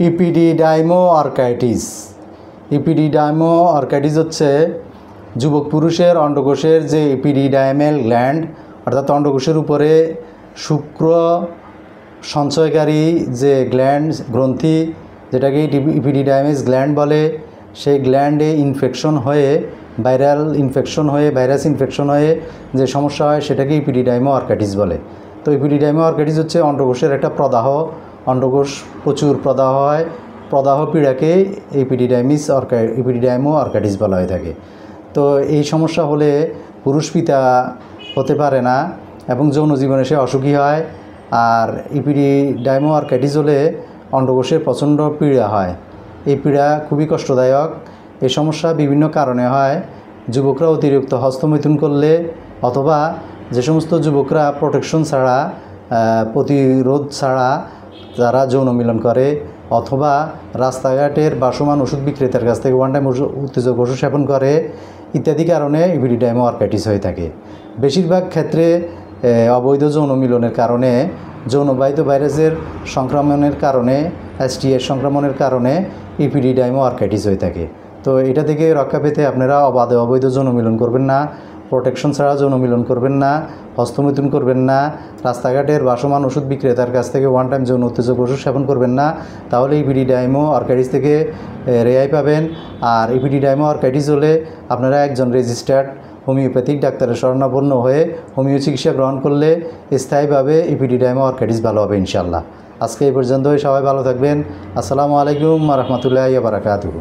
ইপিডিডাইমো orchitis. ইপিডিডাইমো orchitis হচ্ছে যুবক পুরুষের অন্ডকোষের যে ইপিডিডাইমেল গ্ল্যান্ড অর্থাৎ অন্ডকোষের উপরে শুক্র সঞ্চয়কারী যে গ্ল্যান্ড গ্রন্থি যেটাকে ইপিডিডাইমাস গ্ল্যান্ড বলে, সেই গ্ল্যান্ডে ইনফেকশন হয়ে ভাইরাল ইনফেকশন হয়ে ভাইরাস ইনফেকশন হয়ে যে সমস্যা হয় সেটাকে ইপিডিডাইমো অর্কাইটিস বলে। তো ইপিডিডাইমো অর্কাইটিস হচ্ছে অন্ডকোষের একটা প্রদাহ, অন্ডকোষ প্রচুর প্রদাহ হয়, প্রদাহ পীড়াকে ইপিডিডাইমো অর্কাইটিস বলা হয়ে থাকে। তো এই সমস্যা হলে পুরুষ পিতা হতে পারে না এবং যৌন জীবনে সে অসুখী হয়। আর ইপিডিডাইমো অর্কাইটিস হলে অন্ডকোষে প্রচণ্ড পীড়া হয়, এই পীড়া খুবই কষ্টদায়ক। এই সমস্যা বিভিন্ন কারণে হয়। যুবকরা অতিরিক্ত হস্তমৈথুন করলে, অথবা যে সমস্ত যুবকরা প্রোটেকশন ছাড়া প্রতিরোধ ছাড়া যারা যৌন মিলন করে, অথবা রাস্তাঘাটের বাসমান ওষুধ বিক্রেতার কাছ থেকে ওয়ান টাইম উত্তেজক ওষুধ সেবন করে, ইত্যাদি কারণে ইপিডিডাইমো অর্কাইটিস হয়ে থাকে। বেশিরভাগ ক্ষেত্রে অবৈধ যৌন মিলনের কারণে, যৌনবাহিত ভাইরাসের সংক্রমণের কারণে, STI সংক্রমণের কারণে ইপিডিডাইমো অর্কাইটিস হয়ে থাকে। তো এটা থেকে রক্ষা পেতে আপনারা অবাধে অবৈধ যৌন মিলন করবেন না, প্রোটেকশন ছাড়া যৌন মিলন করবেন না, হস্তমৈথুন করবেন না, রাস্তাঘাটের বাসমান ওষুধ বিক্রেতার কাছ থেকে ওয়ান টাইম যৌন উত্তেজক ওষুধ সেবন করবেন না। তাহলে ইপিডিডাইমো অর্কাইটিস থেকে রেহাই পাবেন। আর ইপিডিডাইমো অর্কাইটিস হলে আপনারা একজন রেজিস্টার্ড হোমিওপ্যাথিক ডাক্তারের শরণাপন্ন হয়ে হোমিও চিকিৎসা গ্রহণ করলে স্থায়ীভাবে ইপিডিডাইমো অর্কাইটিস ভালো হবে ইনশাআল্লাহ। আজকে এই পর্যন্তই, সবাই ভালো থাকবেন। আসসালামু আলাইকুম ওয়া রাহমাতুল্লাহি ওয়া বারাকাতুহু।